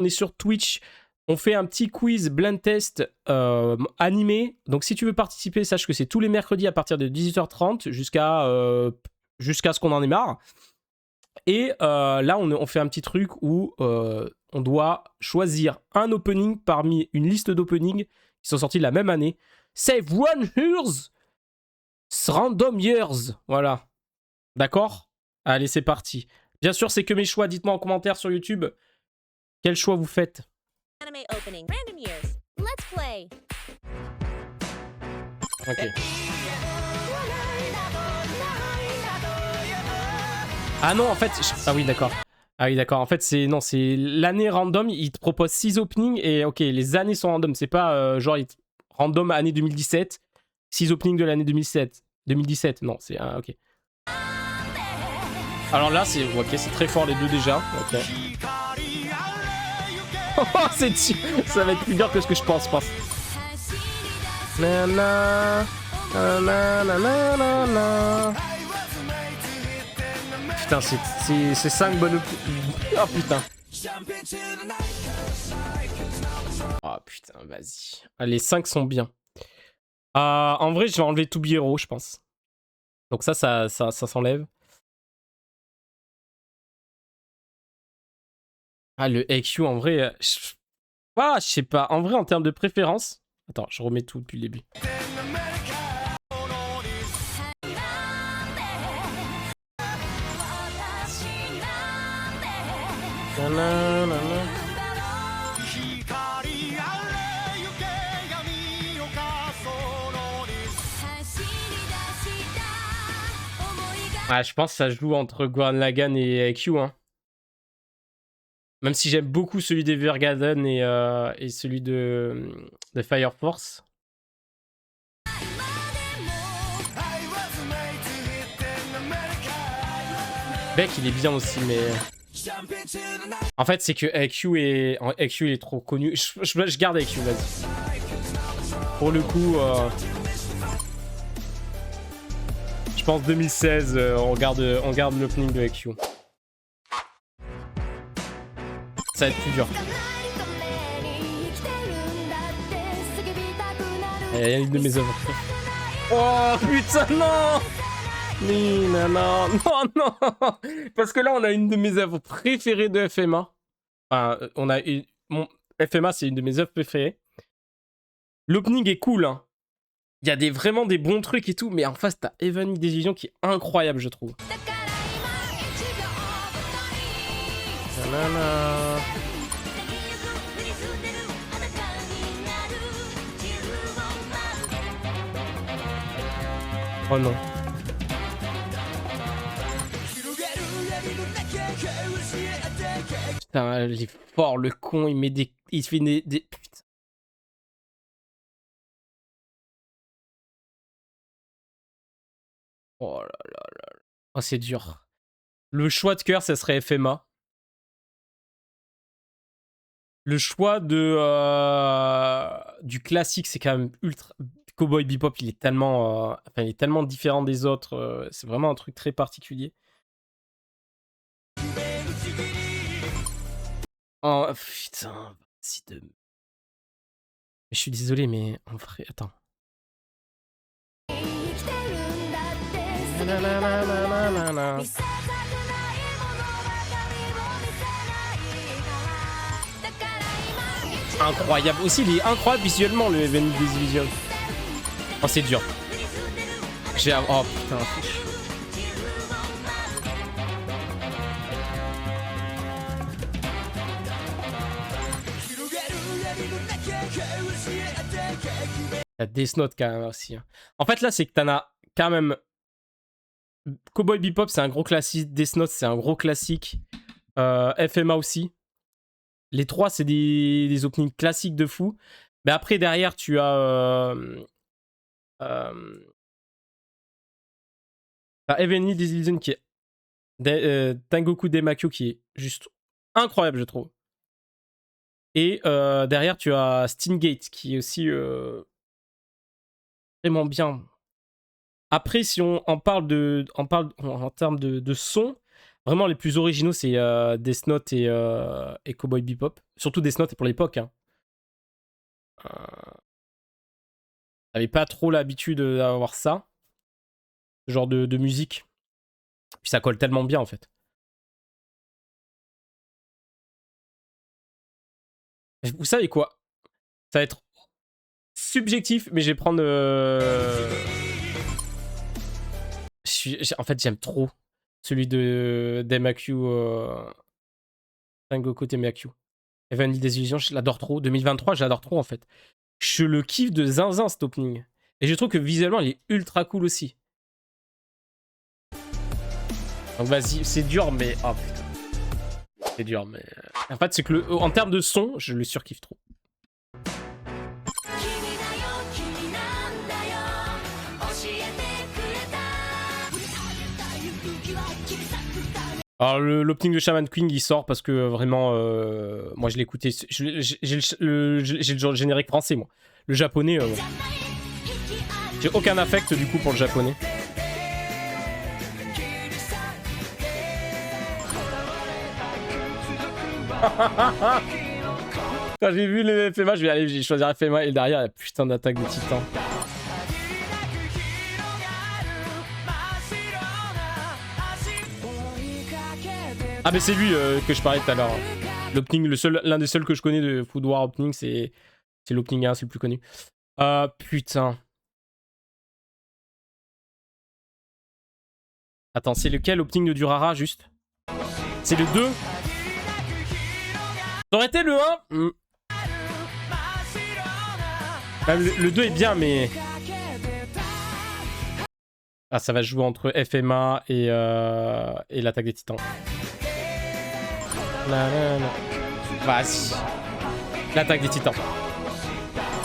on est sur Twitch. On fait un petit quiz blind test animé. Donc si tu veux participer, sache que c'est tous les mercredis à partir de 18h30 jusqu'à ce qu'on en ait marre. Et là, on fait un petit truc où on doit choisir un opening parmi une liste d'openings qui sont sortis la même année. Save one years, random years. Voilà. D'accord? Allez, c'est parti. Bien sûr, c'est que mes choix. Dites-moi en commentaire sur YouTube quel choix vous faites. Anime opening. Random years. Let's play. Ok. Ah non, en fait... Ah oui, d'accord. Ah oui, d'accord. En fait, c'est l'année random. Il te propose 6 openings et ok, les années sont random. C'est pas genre random année 2017, 6 openings de l'année 2017. Non, c'est... ok. Alors là, c'est très fort les deux déjà. Ok. Ça va être plus dur que ce que je pense. Nana, nana. Putain, c'est 5 bonnes... Oh putain. Oh putain, vas-y. Les 5 sont bien. En vrai, je vais enlever To Be Hero, je pense. Donc ça s'enlève. Ah, le AQ, en vrai... je sais pas. En vrai, en termes de préférence... Attends, je remets tout depuis le début. Ah, je pense que ça joue entre Gurren Lagann et AQ, hein. Même si j'aime beaucoup celui d'Evergarden et celui de Fire Force. Beck, il est bien aussi, mais... En fait, c'est que AQ il est trop connu. Je garde AQ, vas-y. Pour le coup... Je pense 2016, on garde l'opening de AQ. Ça va être plus dur. Il y a une de mes œuvres. Oh putain, non! Non. Parce que là, on a une de mes œuvres préférées de FMA. Enfin, FMA, c'est une de mes œuvres préférées. L'opening est cool, hein. Il y a vraiment des bons trucs et tout, mais en face, t'as Heavenly Decision qui est incroyable, je trouve. Oh non. Putain, il est fort, le con, il met des... Il fait des... Putain. Oh là là là. Oh, c'est dur. Le choix de cœur, ça serait FMA. Le choix du classique, c'est quand même ultra... Cowboy Bebop, il est tellement différent des autres. C'est vraiment un truc très particulier. Oh putain, je suis désolé, mais en vrai, attends. Incroyable. Aussi, il est incroyable visuellement, le Heavenly Decision. Oh, c'est dur. Oh putain. T'as Death Note quand même aussi. Hein. En fait, là, c'est que t'en as quand même... Cowboy Bebop, c'est un gros classique. Death Note, c'est un gros classique. FMA aussi. Les trois, c'est des openings classiques de fou. Mais après, derrière, tu as... Heavenly Decision qui est... Tengoku Demakyo qui est juste incroyable, je trouve. Et derrière, tu as Steingate qui est aussi vraiment bien. Après, si on parle en termes de son, vraiment les plus originaux, c'est Death Note et Cowboy Bebop. surtout Death Note pour l'époque. Hein. J'avais pas trop l'habitude d'avoir ça. Ce genre de musique. Puis ça colle tellement bien en fait. Vous savez quoi? Ça va être subjectif, mais je vais prendre... En fait, j'aime trop celui de Demaku. Sengoku Temaku. Heavenly Desillusion, je l'adore trop. 2023, je l'adore trop en fait. Je le kiffe de zinzin cet opening. Et je trouve que visuellement, il est ultra cool aussi. Donc vas-y, c'est dur, mais... Oh putain. C'est dur, mais... En fait, c'est que en termes de son, je le surkiffe trop. Alors l'opening de Shaman King il sort parce que vraiment moi je l'ai écouté, j'ai le générique français moi. Le japonais, j'ai aucun affect du coup pour le japonais. Quand j'ai vu les FMA, je vais aller choisir FMA et derrière la putain d'attaque de titan. Ah mais c'est lui que je parlais tout à l'heure. L'opening, l'un des seuls que je connais de Food War opening, c'est l'opening 1, c'est le plus connu. Putain. Attends, c'est lequel opening de Durara juste? C'est le 2? Ça aurait été le 1 le 2 est bien mais... Ah ça va jouer entre FMA et l'attaque des titans. Vas-y. L'attaque des titans.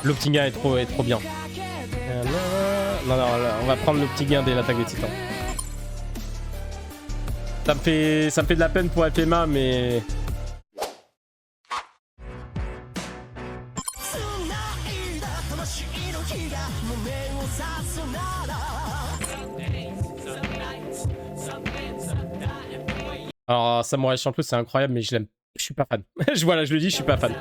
L'opening 1 est trop bien. Non, on va prendre l'opening 1 de l'attaque des titans. Ça me fait de la peine pour FMA, mais... Alors, Samurai Champloo, c'est incroyable, mais je suis pas fan. Voilà, je le dis, je suis pas fan.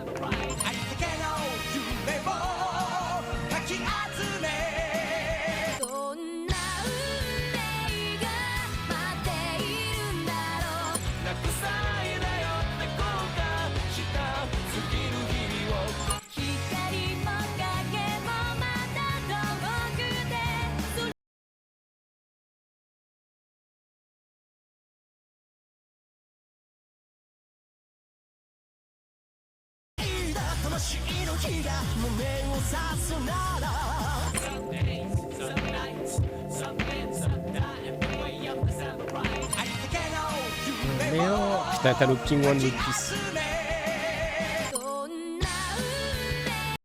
Putain, t'as l'opening 1 de Piece.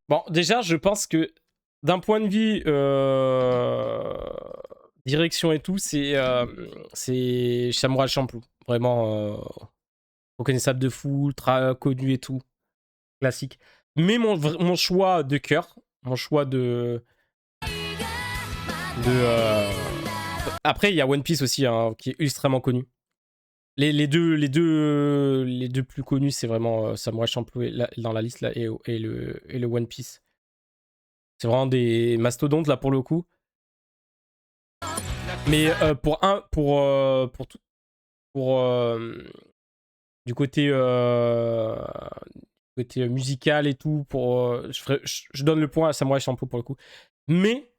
Bon, déjà, je pense que d'un point de vue direction et tout, c'est Samurai Champloo. Vraiment reconnaissable de fou, ultra connu et tout. Classique. Mais mon choix de cœur, mon choix Après, il y a One Piece aussi, hein, qui est extrêmement connu. Les deux plus connus, c'est vraiment Samurai Champloo dans la liste là, et le One Piece. C'est vraiment des mastodontes là pour le coup. Mais du côté musical et tout, je donne le point à Samurai Champloo pour le coup. Mais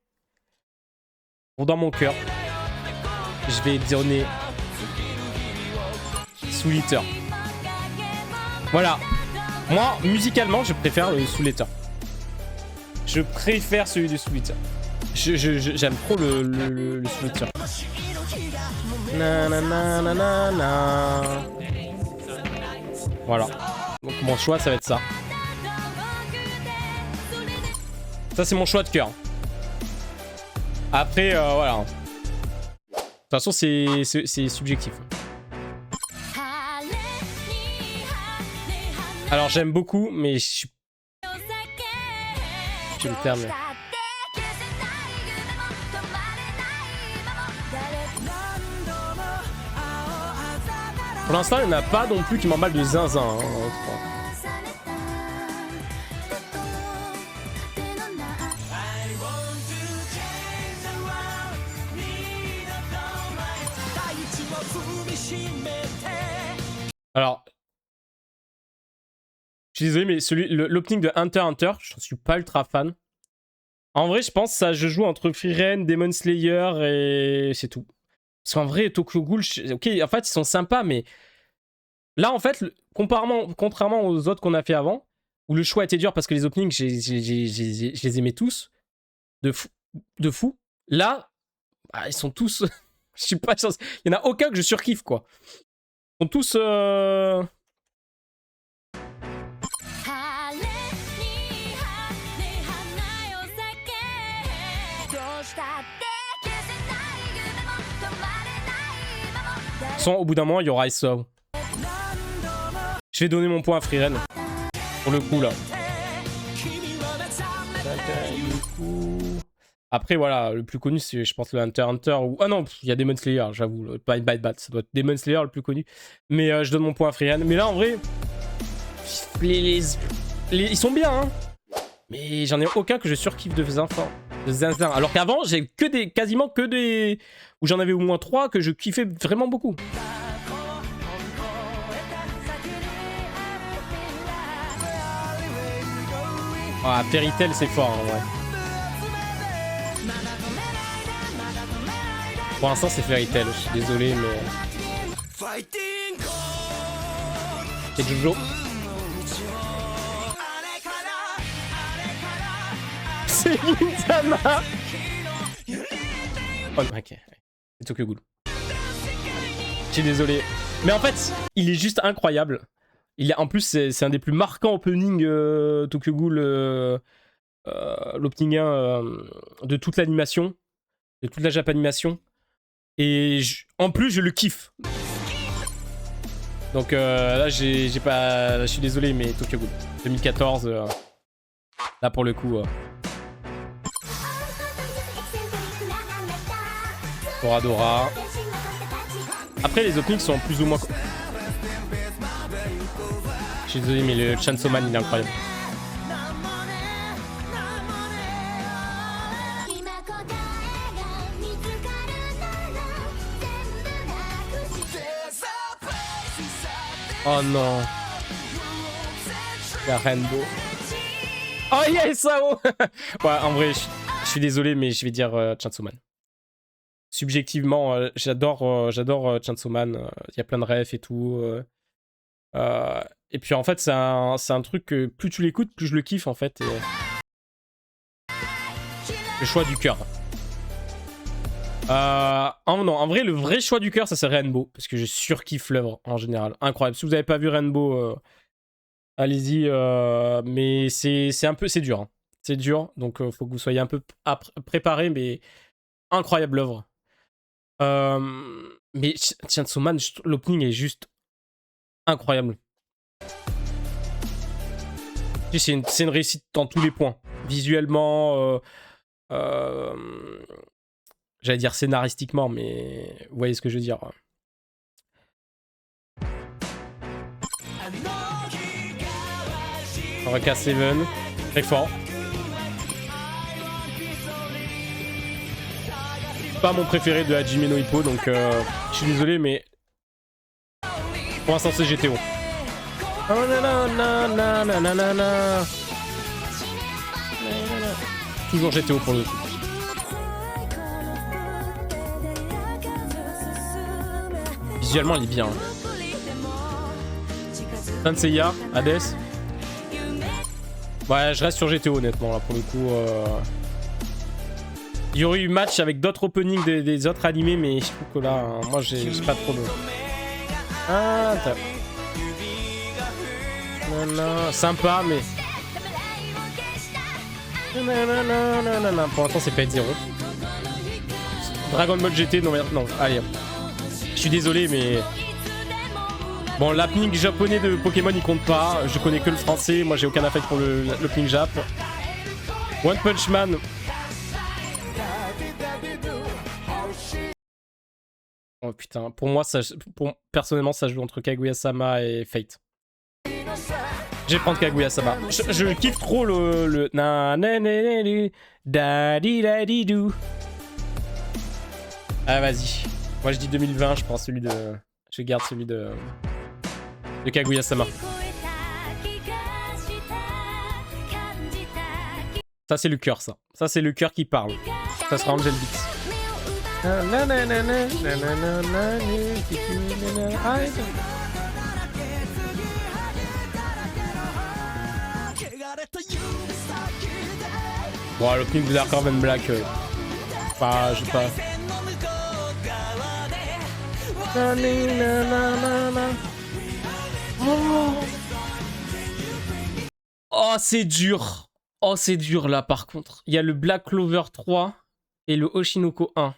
dans mon cœur, je vais donner Soul Eater. Voilà. Moi, musicalement, je préfère le Soul Eater. Je préfère celui de Soul Eater. J'aime trop le Soul Eater. Voilà. Donc mon choix, ça va être ça. Ça, c'est mon choix de cœur. Après, voilà. De toute façon, c'est subjectif. Alors, j'aime beaucoup, mais je suis... Je le terme. Pour l'instant, il n'y en a pas non plus qui m'emballe de zinzin. Hein, Alors, je suis désolé, mais l'opening de Hunter x Hunter, je suis pas ultra fan. En vrai, je pense que ça, je joue entre Frieren, Demon Slayer et c'est tout. Parce qu'en vrai, Tokyo Ghoul, ok, en fait, ils sont sympas, mais là, en fait, contrairement aux autres qu'on a fait avant, où le choix était dur parce que les openings, je les aimais tous, de fou. Là, bah, ils sont tous... je suis pas sûr... Il y en a aucun que je surkiffe, quoi. Ils sont tous... Sans, au bout d'un moment, il y aura ISO. Je vais donner mon point à Frieren. Pour le coup, là. Après, voilà, le plus connu, c'est, je pense, le Hunter x Hunter. Ou... Ah non, il y a Demon Slayer, j'avoue. Bye Bye Bat, ça doit être Demon Slayer le plus connu. Mais je donne mon point à Frieren. Mais là, en vrai, ils sont bien, hein. Mais j'en ai aucun que je surkiffe de zinzin. Alors qu'avant, j'ai quasiment que des... Où j'en avais au moins 3 que je kiffais vraiment beaucoup. Ah, Fairy Tail, c'est fort, hein, ouais. Pour l'instant, c'est Fairy Tail, je suis désolé, mais... C'est Jojo. C'est Gintama. Oh, ok. C'est Tokyo Ghoul. Je suis désolé. Mais en fait, il est juste incroyable. En plus, c'est un des plus marquants openings Tokyo Ghoul, l'opening 1 de toute l'animation, de toute la Japanimation. Et en plus, je le kiffe. Donc là, j'ai pas... Je suis désolé, mais Tokyo Ghoul 2014, là pour le coup... Toradora. Après, les openings sont plus ou moins... Je suis désolé, mais le Chainsaw Man, il est incroyable. Oh non. La Rainbow. Oh yes, Sao. Ouais, en vrai, je suis désolé, mais je vais dire Chainsaw Man. Subjectivement, j'adore Chainsaw Man. Il y a plein de refs et tout. Et puis en fait, c'est un truc que plus tu l'écoutes, plus je le kiffe en fait. Et... Le choix du cœur. Non, en vrai, le vrai choix du cœur, ça c'est Rainbow. Parce que je surkiffe l'œuvre en général. Incroyable. Si vous n'avez pas vu Rainbow, allez-y. Mais c'est dur. Hein. C'est dur. Donc faut que vous soyez un peu préparés. Mais incroyable l'œuvre. Mais Chainsaw Man, l'opening est juste incroyable. C'est une réussite dans tous les points. Visuellement, j'allais dire scénaristiquement, mais vous voyez ce que je veux dire. Eureka 7, très fort. Pas mon préféré de Hajime no Ippo, donc je suis désolé, mais pour l'instant c'est GTO. Toujours GTO pour le coup. Visuellement il est bien. Sanseiya, Hades. Ouais, je reste sur GTO honnêtement là pour le coup. Il y aurait eu match avec d'autres openings des autres animés, mais je trouve que là, hein, moi j'ai pas trop de... Ah, sympa, mais... Pour l'instant, c'est pas être 0. Dragon Ball GT, non, allez. Je suis désolé, mais... Bon, l'opening japonais de Pokémon, il compte pas. Je connais que le français. Moi, j'ai aucun affect pour l'opening Jap. One Punch Man... Oh putain, pour moi, personnellement, ça joue entre Kaguya-sama et Fate. Je vais prendre Kaguya-sama. Je kiffe trop le na na na na daddy daddy doo. Ah vas-y. Moi je dis 2020, je prends celui de te garde celui de Kaguya-sama. Ça, c'est le cœur, ça. Ça, c'est le cœur qui parle. Ça sera Angel Beats. Bon, l'opening de Dark Oven Black. Pas, je sais pas. Oh, c'est dur. Oh, c'est dur là par contre. Il y a le Black Clover 3 et le Oshinoko 1.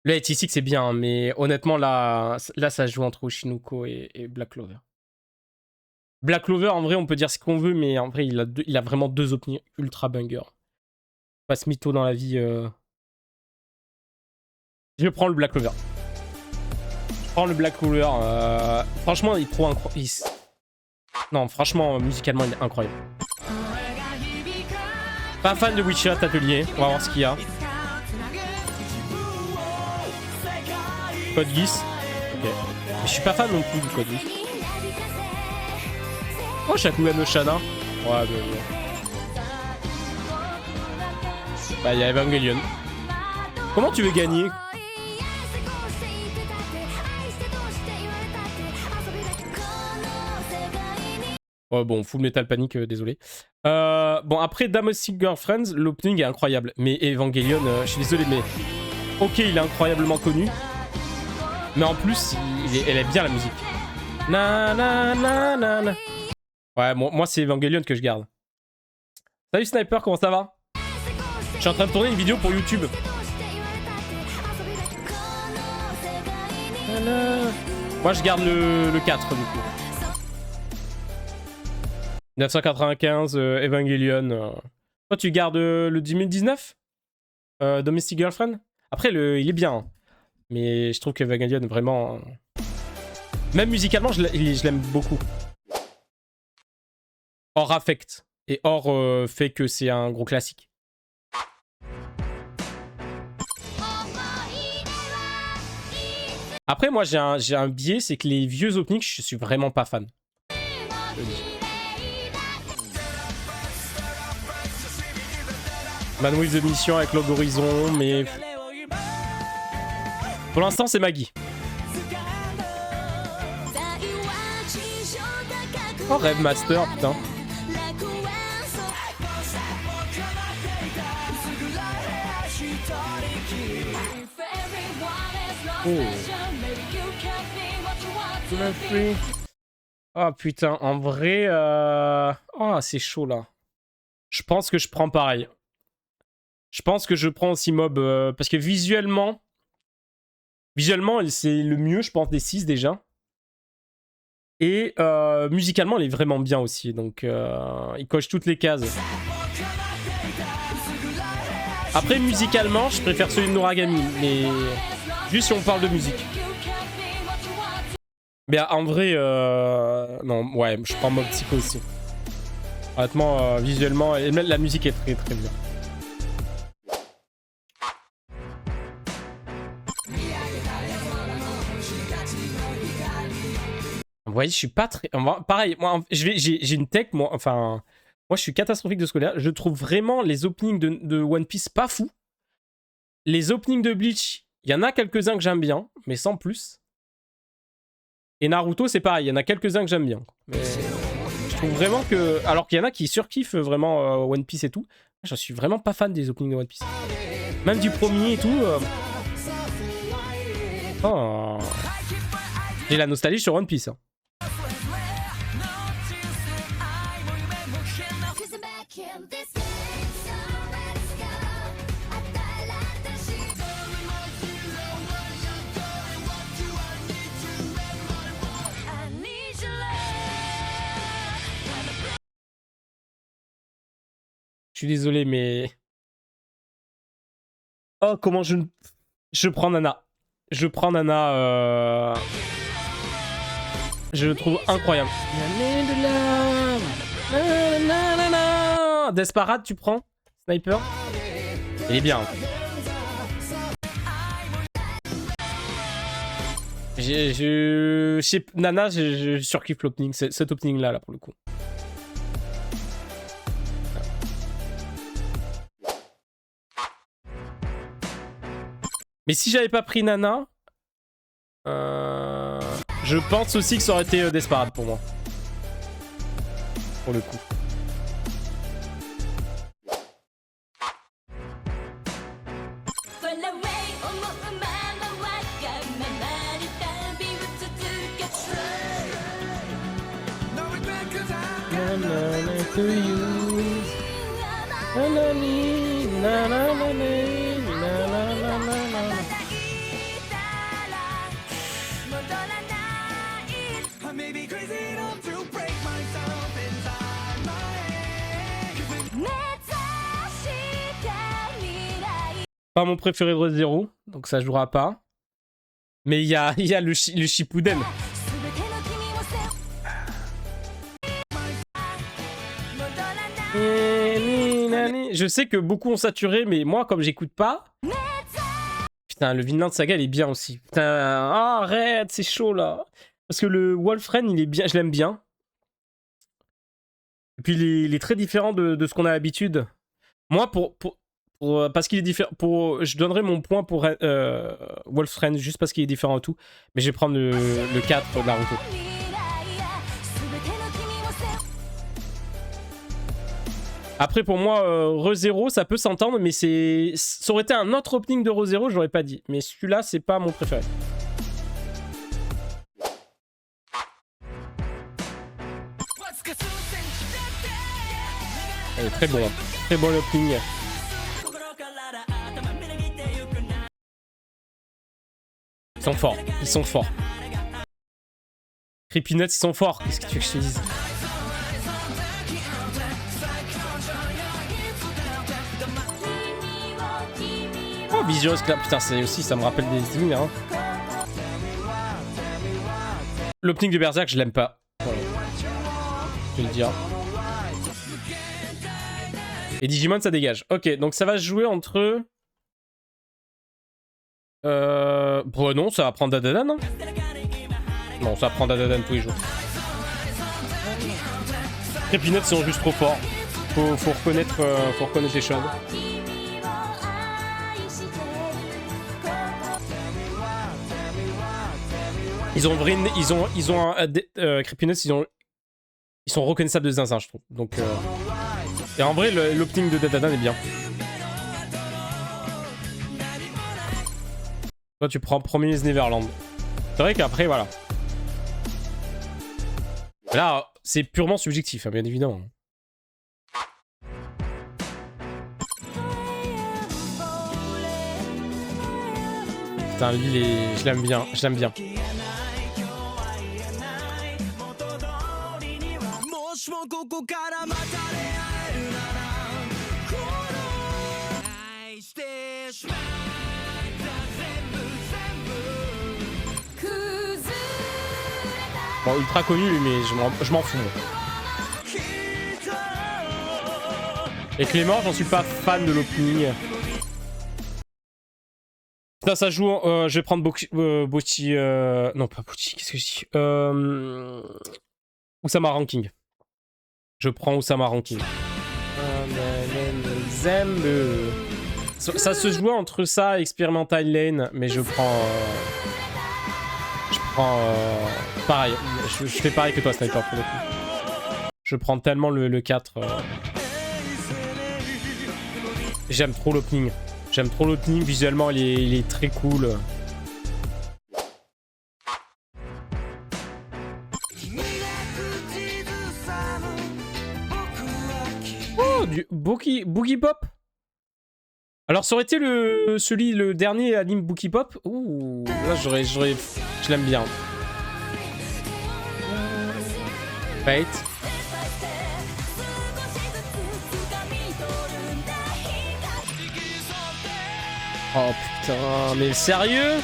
Le 86 c'est bien, mais honnêtement là ça se joue entre Oshinoko et Black Clover. Black Clover en vrai on peut dire ce qu'on veut, mais en vrai il a vraiment deux openings ultra banger. Passe mytho dans la vie. Je prends le Black Clover. Je prends le Black Clover. Franchement il est trop incroyable. Non franchement musicalement il est incroyable. Pas fan de Witcher Atelier, on va voir ce qu'il y a. Code Geass. Ok. Mais je suis pas fan non plus du Code Geass. Oh, Shakugan no Shana. Ouais, mais... Bah, il y a Evangelion. Comment tu veux gagner? Oh, bon, Full Metal Panic, désolé. Bon, après Domestic Girlfriends, l'opening est incroyable. Mais Evangelion, je suis désolé, mais... Ok, il est incroyablement connu. Mais en plus, elle est bien la musique. Na na na na na. Ouais, moi c'est Evangelion que je garde. Salut Sniper, comment ça va? Je suis en train de tourner une vidéo pour YouTube. Moi je garde le 4 du coup. 995, Evangelion. Toi tu gardes le 2019 Domestic Girlfriend. Après il est bien. Mais je trouve qu'Evangelion, vraiment... Même musicalement, je l'aime beaucoup. Hors affect. Et hors fait que c'est un gros classique. Après, moi, j'ai un biais, c'est que les vieux openings, je suis vraiment pas fan. Man with the Mission avec Log Horizon, mais... Pour l'instant, c'est Maggie. Oh, Rêve Master, putain. Oh. Oh putain, en vrai... Oh, c'est chaud, là. Je pense que je prends pareil. Je pense que je prends aussi Mob, parce que visuellement... Visuellement, c'est le mieux, je pense, des 6 déjà. Et musicalement, elle est vraiment bien aussi. Donc, il coche toutes les cases. Après, musicalement, je préfère celui de Noragami. Mais juste si on parle de musique. Mais en vrai, non, ouais, je prends Mob Psycho aussi. Honnêtement, visuellement, et la musique est très très bien. Vous voyez, je suis pas très... Pareil, moi, j'ai une tech, moi, enfin... Moi, je suis catastrophique de ce côté-là. Je trouve vraiment les openings de One Piece pas fous. Les openings de Bleach, il y en a quelques-uns que j'aime bien, mais sans plus. Et Naruto, c'est pareil, il y en a quelques-uns que j'aime bien. Mais je trouve vraiment que... Alors qu'il y en a qui surkiffent vraiment One Piece et tout. Je suis vraiment pas fan des openings de One Piece. Même du premier et tout. Oh. J'ai la nostalgie sur One Piece. Hein. Je suis désolé, mais... Oh, comment je... Je prends Nana. Je prends Nana... Je le trouve incroyable. Ah, Desperate, tu prends? Sniper? Il est bien. Chez Nana, je surkiffe l'opening, cet opening là pour le coup. Mais si j'avais pas pris Nana, je pense aussi que ça aurait été Desperate pour moi. Pour le coup. Pas mon préféré de Re:Zero, donc ça jouera pas. Mais il y a le Shippuden. Je sais que beaucoup ont saturé, mais moi, comme j'écoute pas... Putain, le Vinland Saga, il est bien aussi. Putain, arrête, c'est chaud, là. Parce que le Wolfren, il est bien, je l'aime bien. Et puis, il est très différent de ce qu'on a l'habitude. Moi, parce qu'il est différent... je donnerais mon point pour Wolfren, juste parce qu'il est différent et tout. Mais je vais prendre le 4 de Naruto. Après, pour moi, Re:Zero, ça peut s'entendre, mais ça aurait été un autre opening de Re:Zero, je l'aurais pas dit. Mais celui-là, c'est pas mon préféré. Elle est très bon. Très bon opening. Ils sont forts. Ils sont forts. Creepy Nuts, ils sont forts. Qu'est-ce que tu veux que je te dise? Oh, Visuous Club, putain, c'est aussi, ça me rappelle des signes. Hein. L'opening de Berserk, je l'aime pas. Voilà. Je vais le dire. Et Digimon, ça dégage. Ok, donc ça va se jouer entre... Bon, non, ça va prendre Dadadan, non? Non, ça va prendre Dadadan tous les jours. Les Peanuts sont juste trop forts. Faut reconnaître les choses. Ils ont Creepy Nuts, ils sont reconnaissables de zinzin, je trouve. Donc, et en vrai, l'opening de Dadadan est bien. Toi, tu prends Promise Neverland. C'est vrai qu'après, voilà. Là, c'est purement subjectif, hein, bien évidemment. Putain, lui, je l'aime bien, je l'aime bien. Bon, ultra connu lui, mais je m'en fous. Et Clément, j'en suis pas fan de l'opening. Putain, ça joue. Je vais prendre Bochi. Non, pas Bochi, qu'est-ce que je dis Usama Ranking. Je prends Usama Ranking. Ça se joue entre ça et Experimental Lane, mais je prends. Pareil. Je fais pareil que toi, Sniper, pour le coup. Je prends tellement le 4. J'aime trop l'opening. J'aime trop l'opening. Visuellement, il est très cool. Oh, du Boogie Pop. Alors, ça aurait été le dernier anime Boogie Pop. Ouh, là, je l'aime bien. Fate. Oh putain, mais sérieux?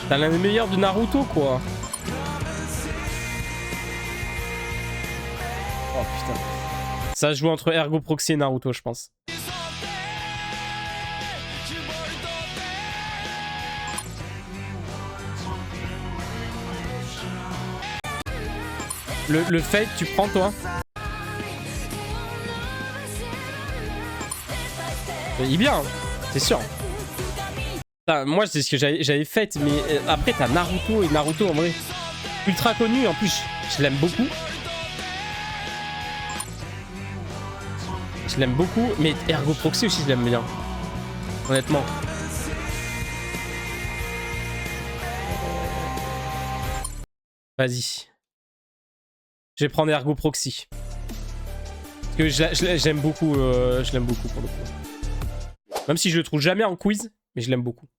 T'as l'un des meilleurs de Naruto, quoi. Oh putain. Ça joue entre Ergo Proxy et Naruto, je pense. Le Fate, tu prends toi? Il est bien, c'est sûr. Putain, moi, c'est ce que j'avais fait, mais après, t'as Naruto, et Naruto, en vrai, ultra connu. En plus, je l'aime beaucoup. Je l'aime beaucoup, mais Ergo Proxy aussi, je l'aime bien. Honnêtement. Vas-y. Je vais prendre Ergo Proxy. Parce que j'aime beaucoup, je l'aime beaucoup pour le coup. Même si je le trouve jamais en quiz, mais je l'aime beaucoup.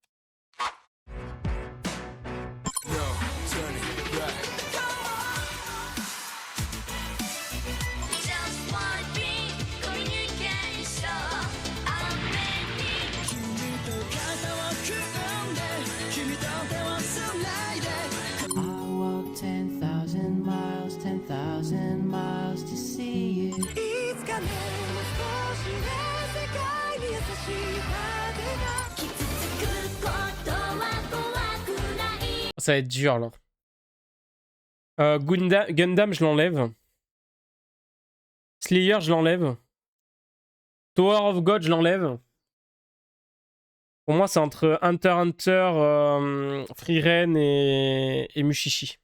Ça va être dur là. Gundam, je l'enlève. Slayer, je l'enlève. Tower of God, je l'enlève. Pour moi, c'est entre Hunter x Hunter, Frieren et Mushishi.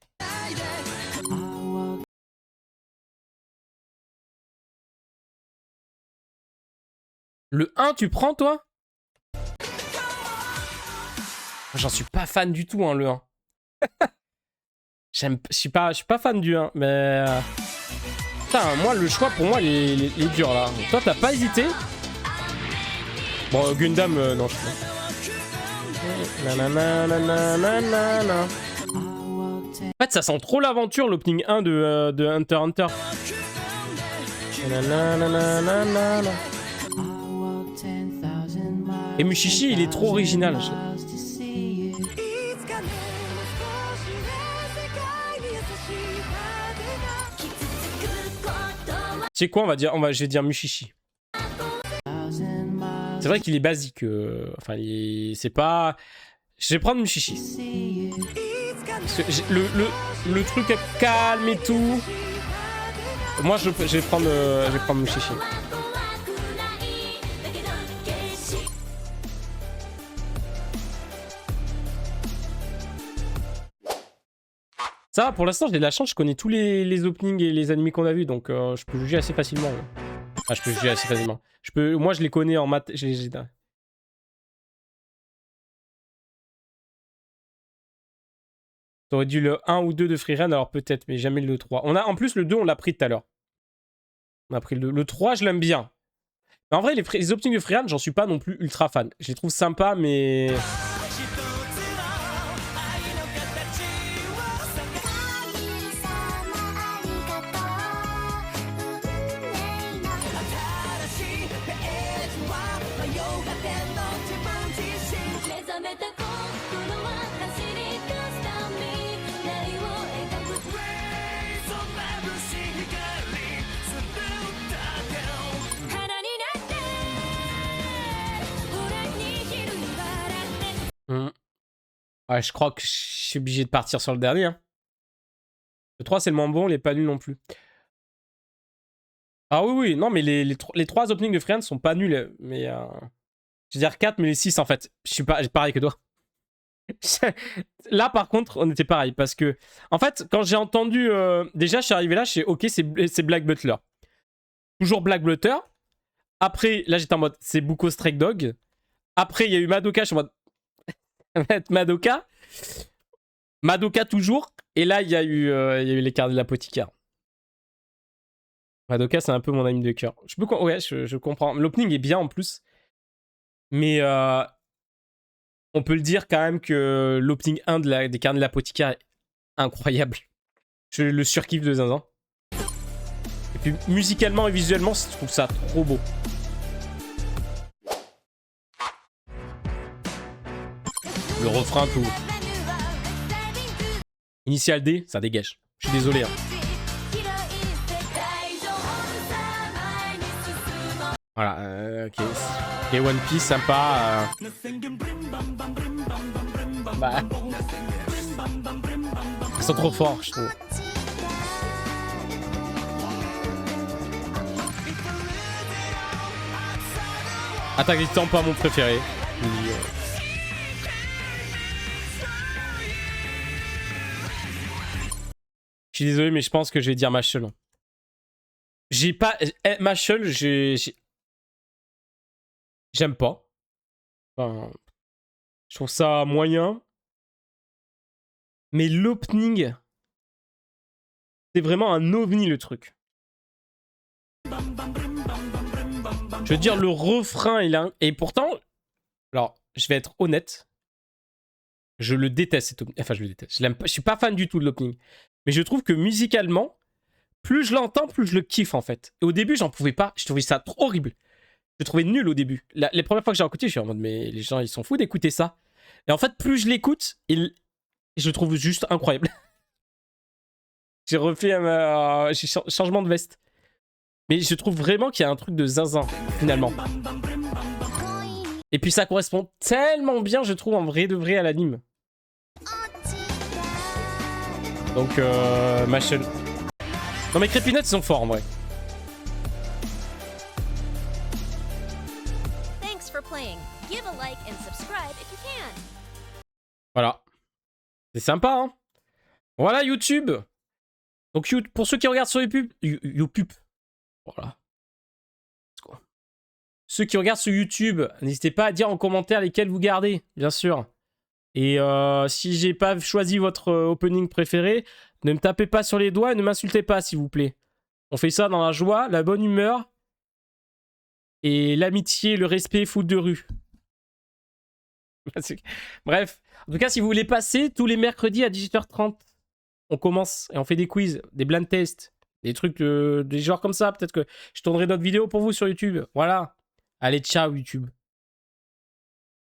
Le 1, tu prends, toi? J'en suis pas fan du tout, hein, le 1. Je suis pas fan du 1, mais... Putain, moi, le choix, pour moi, il est dur, là. Toi, t'as pas hésité? Bon, Gundam, non, je crois. En fait, ça sent trop l'aventure, l'opening 1 de Hunter x Hunter. Et Mushishi, il est trop original. Tu sais quoi, je vais dire Mushishi. C'est vrai qu'il est basique. Enfin, c'est pas... Je vais prendre Mushishi. Parce que le truc calme et tout. Moi, je vais prendre Mushishi. Ça, pour l'instant, j'ai de la chance, je connais tous les openings et les animés qu'on a vus, donc je peux juger assez facilement. Ah, je peux juger assez facilement. Moi, je les connais en maths. T'aurais dû le 1 ou 2 de Frieren, alors peut-être, mais jamais le 3. En plus, le 2, on l'a pris tout à l'heure. On a pris le 3, je l'aime bien. Mais en vrai, les openings de Frieren, j'en suis pas non plus ultra fan. Je les trouve sympas, mais... Ouais, je crois que je suis obligé de partir sur le dernier. Hein. Le 3, c'est le moins bon, il est pas nul non plus. Ah oui, oui, non, mais les 3 openings de Frieren sont pas nuls. Mais je veux dire 4, mais les 6, en fait. Je suis pas pareil que toi. Là, par contre, on était pareil. Parce que, en fait, quand j'ai entendu... déjà, je suis arrivé là, je suis ok, c'est Black Butler. Toujours Black Butler. Après, là, j'étais en mode, c'est Buko Strike Dog. Après, il y a eu Madoka, je suis en mode... Madoka toujours. Et là, il y a eu les cartes de l'apothicaire. Madoka, c'est un peu mon ami de cœur. Ouais, je comprends. L'opening est bien en plus. Mais on peut le dire quand même que l'opening 1 des cartes de l'apothicaire est incroyable. Je le surkiffe de zinzin. Et puis musicalement et visuellement, je trouve ça trop beau. Le refrain, tout. Initial D, ça dégage. Je suis désolé. Hein. Voilà, ok. Et One Piece, sympa. Bah. Ils sont trop forts, je trouve. Attaque des Titans, pas mon préféré. Je suis désolé, mais je pense que je vais dire Mashal. J'ai pas... Mashal, j'aime pas. Enfin, je trouve ça moyen. Mais l'opening, c'est vraiment un ovni, le truc. Je veux dire, le refrain, il a... Et pourtant, alors, je vais être honnête. Je le déteste, cet opening. Enfin, je le déteste. Je l'aime pas. Je suis pas fan du tout de l'opening. Mais je trouve que musicalement, plus je l'entends, plus je le kiffe, en fait. Et au début, j'en pouvais pas. Je trouvais ça trop horrible. Je le trouvais nul au début. Les premières fois que j'ai écouté, je suis en mode, mais les gens, ils sont fous d'écouter ça. Et en fait, plus je l'écoute, je le trouve juste incroyable. J'ai refait un changement de veste. Mais je trouve vraiment qu'il y a un truc de zinzin, finalement. Et puis ça correspond tellement bien, je trouve, en vrai de vrai à l'anime. Donc, Mashal. Non mais Creepy Nuts, ils sont forts, en vrai. Thanks for playing. Give a like and subscribe if you can. Voilà. C'est sympa, hein. Voilà, YouTube. Donc, pour ceux qui regardent sur YouTube... YouTube. Voilà. Ceux qui regardent sur YouTube, n'hésitez pas à dire en commentaire lesquels vous gardez, bien sûr. Et si j'ai pas choisi votre opening préféré, ne me tapez pas sur les doigts et ne m'insultez pas, s'il vous plaît. On fait ça dans la joie, la bonne humeur et l'amitié, le respect, foot de rue. Bref, en tout cas, si vous voulez passer tous les mercredis à 18h30, on commence et on fait des quiz, des blind tests, des trucs, des genres comme ça. Peut-être que je tournerai d'autres vidéos pour vous sur YouTube. Voilà. Allez, ciao YouTube.